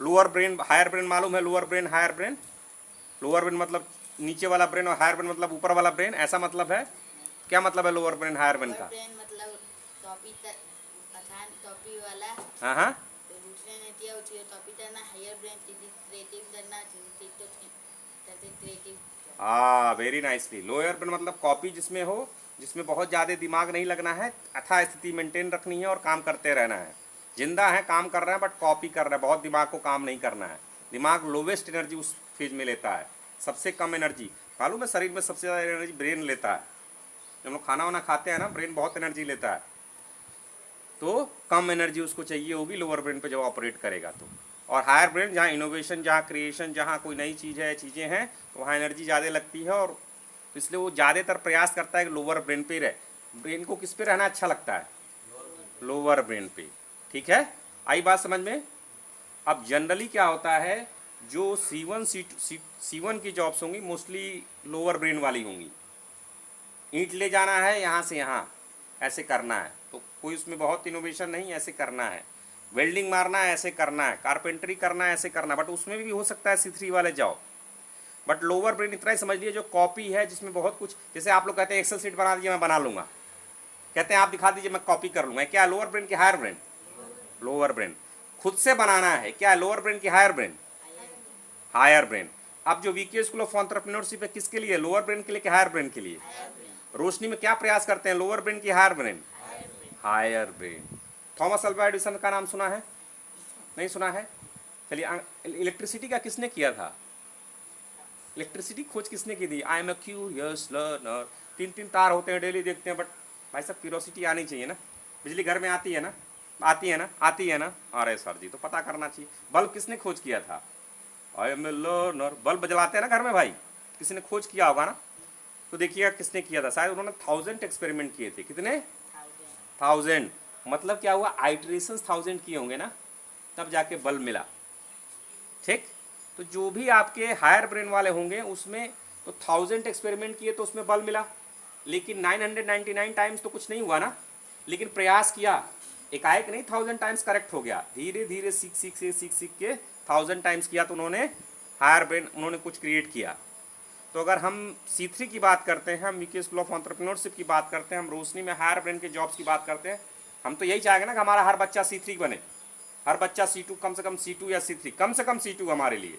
Lower brain higher brain मालूम है? Lower brain higher brain, lower brain मतलब नीचे वाला ब्रेन और हायर ब्रेन मतलब ऊपर वाला ब्रेन, ऐसा मतलब है। क्या मतलब है lower brain higher brain lower का? ब्रेन मतलब टॉपी तक अथान टॉपी वाला हाँ हाँ, तो दूसरे ने दिया उसी टॉपी करना हायर ब्रेन क्रिएटिव करना क्रिएटिव। हाँ वेरी नाइसली। लोअर ब्रेन मतलब कॉपी जिसमें हो, जिसमें बहुत ज़्यादा दिमाग नहीं लगना है, अथा स्थिति मेंटेन रखनी है और काम करते रहना है। जिंदा है, काम कर रहा है, बट कॉपी कर रहा है, बहुत दिमाग को काम नहीं करना है। दिमाग लोवेस्ट एनर्जी उस फेज में लेता है, सबसे कम एनर्जी। मालूम है शरीर में सबसे ज़्यादा एनर्जी ब्रेन लेता है। जब हम लोग खाना वाना खाते हैं ना, ब्रेन बहुत एनर्जी लेता है, तो कम एनर्जी उसको चाहिए होगी लोअर ब्रेन पे जब ऑपरेट करेगा तो। और हायर ब्रेन जहाँ इनोवेशन, जहाँ क्रिएशन, जहाँ कोई नई चीज़ है, चीज़ें हैं, तो वहाँ एनर्जी ज़्यादा लगती है, और तो इसलिए वो ज़्यादातर प्रयास करता है कि लोअर ब्रेन पे रहे। ब्रेन को किस पे रहना अच्छा लगता है? लोअर ब्रेन पे। ठीक है, आई बात समझ में? अब जनरली क्या होता है, जो C1 की जॉब्स होंगी मोस्टली लोअर ब्रेन वाली होंगी। ईंट ले जाना है यहाँ से यहाँ, ऐसे करना है, तो कोई उसमें बहुत इनोवेशन नहीं, ऐसे करना है। वेल्डिंग मारना है, ऐसे करना है। कारपेंटरी करना है, ऐसे करना है। बट उसमें भी हो सकता है C3 वाले जॉब। बट लोअर ब्रेन इतना ही समझ लिए, जो कॉपी है, जिसमें बहुत कुछ, जैसे आप लोग कहते हैं एक्सेल शीट बना दीजिए मैं बना लूंगा, कहते हैं आप दिखा दीजिए मैं कॉपी कर लूंगा। क्या लोअर ब्रेन की हायर ब्रेन? Lower brain. खुद से बनाना है, क्या लोअर ब्रेन की हायर ब्रेन? Higher brain. अब जो वीके स्कूल ऑफ एंटरप्रेन्योरशिप है किसके लिए? लोअर ब्रेन के लिए कि हायर ब्रेन के लिए? रोशनी में क्या प्रयास करते हैं, लोअर ब्रेन की higher brain? Higher brain. Thomas Alva Edison का नाम सुना है? नहीं सुना है? चलिए, इलेक्ट्रिसिटी का किसने किया था? इलेक्ट्रिसिटी खोज किसने की थी? I am a curious learner. 3 तार होते हैं, डेली देखते हैं, बट भाई साहब क्यूरियोसिटी आनी चाहिए ना। बिजली घर में आती है ना, आती है ना, आती है ना। अरे सर जी, तो पता करना चाहिए। बल्ब किसने खोज किया था? I am a learner. Bulb जलाते हैं ना घर में भाई, किसी ने खोज किया होगा ना। तो देखिएगा किसने किया था, शायद उन्होंने 1000 एक्सपेरिमेंट किए थे। कितने? 1000। मतलब क्या हुआ, आइट्रेशन 1000 किए होंगे ना, तब जाके बल्ब मिला। ठीक, तो जो भी आपके हायर ब्रेन वाले होंगे उसमें तो 1000 एक्सपेरिमेंट किए तो उसमें बल्ब मिला, लेकिन 999 टाइम्स तो कुछ नहीं हुआ ना। लेकिन प्रयास किया, एकाएक नहीं 1000 टाइम्स करेक्ट हो गया, धीरे धीरे सीख के 1000 टाइम्स किया, तो उन्होंने हायर ब्रेन, उन्होंने कुछ क्रिएट किया। तो अगर हम C3 की बात करते हैं, हम वीके स्कूल ऑफ एंटरप्रेन्योरशिप की बात करते हैं, हम रोशनी में हायर ब्रेन के जॉब्स की बात करते हैं, हम तो यही चाहेंगे ना कि हमारा हर बच्चा C3 बने, हर बच्चा C2, कम से कम C2 या C3, कम से कम C2 हमारे लिए।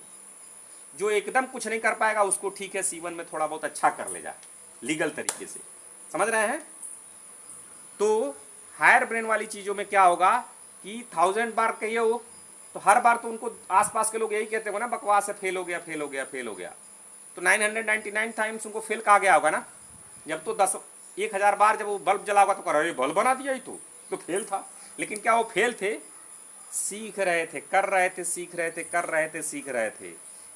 जो एकदम कुछ नहीं कर पाएगा उसको ठीक है C1 में थोड़ा बहुत अच्छा कर ले जाए लीगल तरीके से, समझ रहे हैं? तो हायर ब्रेन वाली चीज़ों में क्या होगा कि 1000 बार कहिए हो, तो हर बार तो उनको आसपास के लोग यही कहते हो ना, बकवास है, फेल हो गया, फेल हो गया, फेल हो गया। तो 999 टाइम्स उनको फेल कहा गया होगा ना। जब तो 1000 बार जब वो बल्ब जला होगा तो कह रहे बल्ब बना दिया ही तो फेल था। लेकिन क्या वो फेल थे? सीख रहे थे, कर रहे थे, सीख रहे थे, कर रहे थे, सीख रहे थे।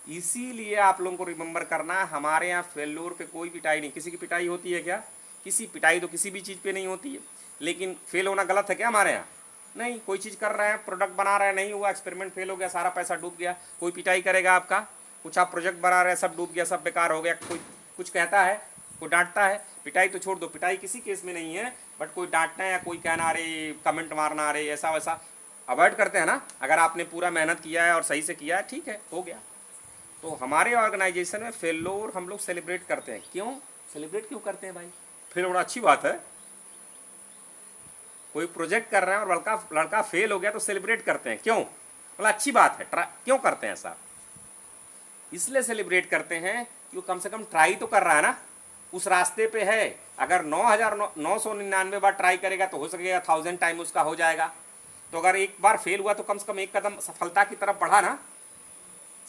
इसीलिए आप लोगों को रिमेंबर करना, हमारे यहाँ फेल्योर पे कोई पिटाई नहीं। किसी की पिटाई होती है क्या? किसी पिटाई तो किसी भी चीज़ पे नहीं होती है। लेकिन फेल होना गलत है क्या हमारे यहाँ? नहीं। कोई चीज़ कर रहे हैं, प्रोडक्ट बना रहे हैं, नहीं हुआ, एक्सपेरिमेंट फेल हो गया, सारा पैसा डूब गया, कोई पिटाई करेगा आपका? कुछ आप प्रोजेक्ट बना रहे हैं, सब डूब गया, सब बेकार हो गया, कोई कुछ कहता है, कोई डांटता है? पिटाई तो छोड़ दो, पिटाई किसी केस में नहीं है, बट कोई डांटना या कोई कहना, अरे कमेंट मारना, अरे ऐसा वैसा अवॉइड करते हैं ना। अगर आपने पूरा मेहनत किया है और सही से किया है, ठीक है, हो गया। तो हमारे ऑर्गेनाइजेशन में फेल्योर हम लोग सेलिब्रेट करते हैं। क्यों सेलिब्रेट क्यों करते हैं भाई? फेल्योर अच्छी बात है। कोई प्रोजेक्ट कर रहे हैं और लड़का फेल हो गया तो सेलिब्रेट करते हैं, क्यों? बोला अच्छी बात है। क्यों करते हैं ऐसा? इसलिए सेलिब्रेट करते हैं कि वो कम से कम ट्राई तो कर रहा है ना, उस रास्ते पे है। अगर 9999 बार ट्राई करेगा तो हो सकेगा 1000 टाइम उसका हो जाएगा। तो अगर एक बार फेल हुआ तो कम से कम एक कदम सफलता की तरफ बढ़ा ना।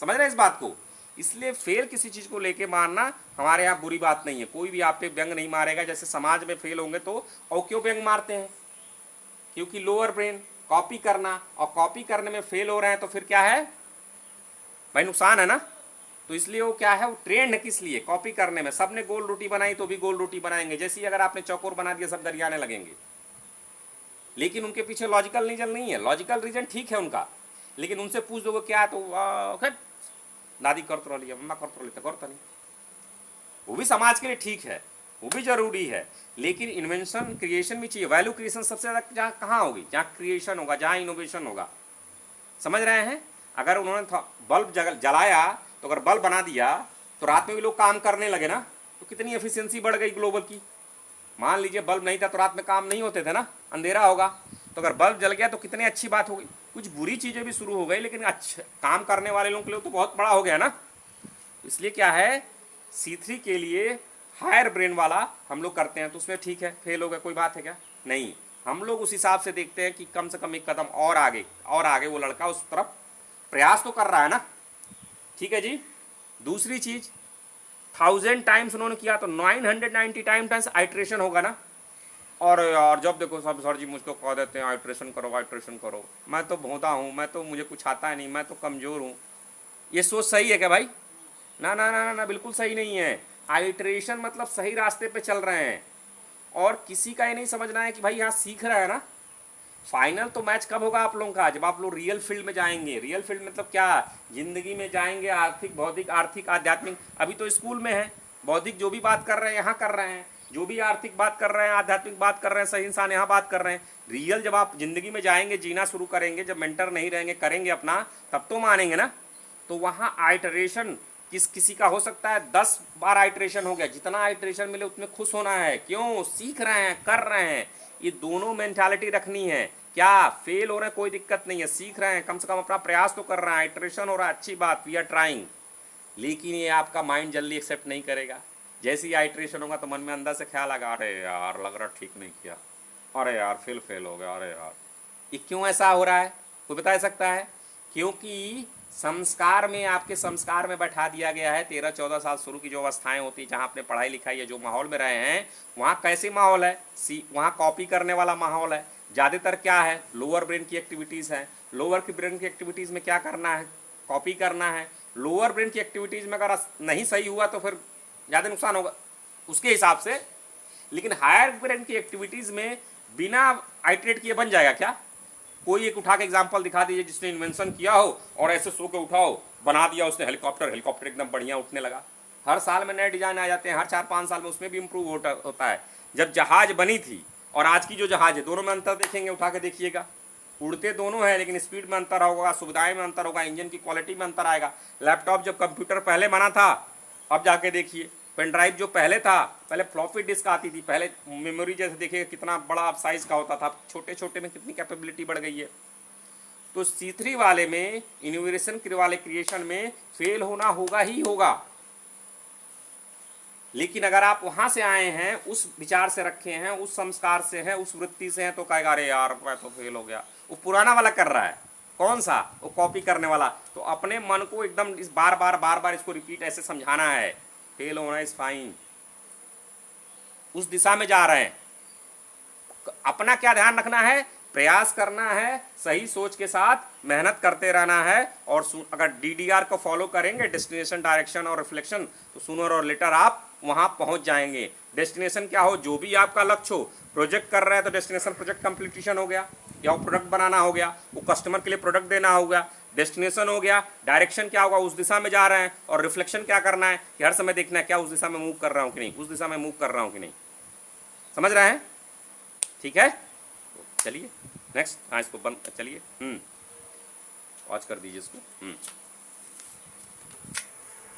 समझ रहे हैं इस बात को? इसलिए फेल किसी चीज़ को लेके मारना हमारे यहाँ बुरी बात नहीं है। कोई भी आप पे व्यंग नहीं मारेगा। जैसे समाज में फेल होंगे तो और क्यों व्यंग मारते हैं? क्योंकि लोअर ब्रेन कॉपी करना, और कॉपी करने में फेल हो रहे हैं तो फिर क्या है भाई? नुकसान है ना। तो इसलिए वो क्या है, वो ट्रेंड है किस लिए? कॉपी करने में। सबने गोल रोटी बनाई तो भी गोल रोटी बनाएंगे, जैसे ही अगर आपने चौकोर बना दिया सब गरियाने लगेंगे। लेकिन उनके पीछे लॉजिकल रीजन नहीं है। लॉजिकल रीजन ठीक है उनका, लेकिन उनसे पूछ दोगे क्या तो दादी कर तो रही, मम्मा कर तो रही, कर तो नहीं। वो भी समाज के लिए ठीक है, वो भी जरूरी है, लेकिन इन्वेंशन क्रिएशन भी चाहिए। वैल्यू क्रिएशन सबसे ज़्यादा जहाँ कहाँ होगी? जहाँ क्रिएशन होगा, जहाँ इनोवेशन होगा। समझ रहे हैं? अगर उन्होंने बल्ब जलाया तो अगर बल्ब बना दिया तो रात में भी लोग काम करने लगे ना, तो कितनी एफिशिएंसी बढ़ गई ग्लोबल की। मान लीजिए बल्ब नहीं था तो रात में काम नहीं होते थे ना, अंधेरा होगा, तो अगर बल्ब जल गया तो कितनी अच्छी बात हो गई। कुछ बुरी चीज़ें भी शुरू हो गई, लेकिन अच्छा काम करने वाले लोगों के लिए तो बहुत बड़ा हो गया ना। इसलिए क्या है, C3 के लिए हायर ब्रेन वाला हम लोग करते हैं तो उसमें ठीक है, फेल हो गया कोई बात है क्या, नहीं। हम लोग उस हिसाब से देखते हैं कि कम से कम एक कदम और आगे वो लड़का उस तरफ प्रयास तो कर रहा है ना। ठीक है जी। दूसरी चीज 1000 टाइम्स उन्होंने किया तो 990 टाइम्स आइट्रेशन होगा ना। और जब देखो सब सर जी मुझको कह देते हैं आइट्रेशन करो, मैं तो भोंदा हूँ, मैं तो मुझे कुछ आता है नहीं, मैं तो कमज़ोर हूँ। ये सोच सही है क्या भाई? ना ना ना ना ना, बिल्कुल सही नहीं है। आइट्रेशन मतलब सही रास्ते पे चल रहे हैं, और किसी का ये नहीं समझना है कि भाई यहाँ सीख रहा है ना। फाइनल तो मैच कब होगा आप लोगों का? जब आप लोग रियल फील्ड में जाएंगे। रियल फील्ड मतलब क्या? जिंदगी में जाएंगे, आर्थिक, भौतिक, आर्थिक, आध्यात्मिक। अभी तो स्कूल में है, बौद्धिक जो भी बात कर रहे हैं यहाँ कर रहे हैं, जो भी आर्थिक बात कर रहे हैं, आध्यात्मिक बात कर रहे हैं, सही इंसान यहाँ बात कर रहे हैं। रियल जब आप जिंदगी में जाएंगे, जीना शुरू करेंगे, जब मेंटर नहीं रहेंगे, करेंगे अपना, तब तो मानेंगे ना। तो वहाँ आइटरेशन किसी का हो सकता है 10 बार आइटरेशन हो गया, जितना आइटरेशन मिले उतने खुश होना है। क्यों? सीख रहे हैं, कर रहे हैं। ये दोनों मेंटालिटी रखनी है। क्या फेल हो रहे हैं कोई दिक्कत नहीं है, सीख रहे हैं, कम से कम अपना प्रयास तो कर रहे हैं, आइटरेशन हो रहा है, अच्छी बात, वी आर ट्राइंग। लेकिन ये आपका माइंड जल्दी एक्सेप्ट नहीं करेगा। जैसे ही आइटरेशन होगा तो मन में अंदर से ख्याल आएगा, अरे यार लग रहा ठीक नहीं किया, अरे यार फेल हो गया, अरे यार। ये क्यों ऐसा हो रहा है, कोई बता सकता है? क्योंकि संस्कार में, आपके संस्कार में बैठा दिया गया है। 13-14 साल शुरू की जो अवस्थाएं होती है, जहाँ आपने पढ़ाई लिखाई है, जो माहौल में रहे हैं, वहाँ कैसे माहौल है? वहाँ कॉपी करने वाला माहौल है। ज़्यादातर क्या है? लोअर ब्रेन की एक्टिविटीज़ है। लोअर की ब्रेन की एक्टिविटीज़ में क्या करना है? कॉपी करना है। लोअर ब्रेन की एक्टिविटीज़ में अगर नहीं सही हुआ तो फिर ज़्यादा नुकसान होगा उसके हिसाब से। लेकिन हायर ब्रेन की एक्टिविटीज़ में बिना आइटरेट किए बन जाएगा क्या? कोई एक उठा के एग्जाम्पल दिखा दीजिए जिसने इन्वेंशन किया हो और ऐसे सो के उठाओ, बना दिया उसने हेलीकॉप्टर एकदम बढ़िया उठने लगा। हर साल में नए डिजाइन आ जाते हैं, हर 4-5 साल में उसमें भी इम्प्रूव होता है। जब जहाज बनी थी और आज की जो जहाज है, दोनों में अंतर देखेंगे, उठा के देखिएगा। उड़ते दोनों हैं, लेकिन स्पीड में अंतर होगा, सुविधाएं में अंतर होगा, इंजन की क्वालिटी में अंतर आएगा। लैपटॉप जब कंप्यूटर पहले बना था, अब जाके देखिए पेन ड्राइव जो पहले था, पहले फ्लॉपी डिस्क आती थी, पहले मेमोरी जैसे देखिए कितना बड़ा साइज का होता था, छोटे छोटे में कितनी कैपेबिलिटी बढ़ गई है। तो C3 वाले में, इनोवेशन वाले क्रिएशन में फेल होना होगा ही होगा। लेकिन अगर आप वहां से आए हैं, उस विचार से रखे हैं, उस संस्कार से हैं, उस वृत्ति से हैं, तो कहेगा अरे यार मैं तो फेल हो गया। वो पुराना वाला कर रहा है, कौन सा? वो कॉपी करने वाला। तो अपने मन को एकदम इस बार बार इसको रिपीट ऐसे समझाना है, फेल होना इज फाइन, उस दिशा में जा रहे हैं। अपना क्या ध्यान रखना है? प्रयास करना है, सही सोच के साथ मेहनत करते रहना है। और अगर DDR को फॉलो करेंगे, डेस्टिनेशन, डायरेक्शन और रिफ्लेक्शन, तो सूनर और लेटर आप वहां पहुंच जाएंगे। डेस्टिनेशन क्या हो, जो भी आपका लक्ष्य हो, प्रोजेक्ट कर रहे हैं तो डेस्टिनेशन प्रोजेक्ट कंप्लीशन हो गया, या वो प्रोडक्ट बनाना हो गया, वो कस्टमर के लिए प्रोडक्ट देना होगा, डेस्टिनेशन हो गया। डायरेक्शन क्या होगा, उस दिशा में जा रहे हैं। और रिफ्लेक्शन क्या करना है कि हर समय देखना है क्या उस दिशा में मूव कर रहा हूँ कि नहीं, उस दिशा में मूव कर रहा हूँ कि नहीं। समझ रहे हैं? ठीक है, चलिए नेक्स्ट। हाँ, इसको बंद, चलिए वॉच कर दीजिए इसको।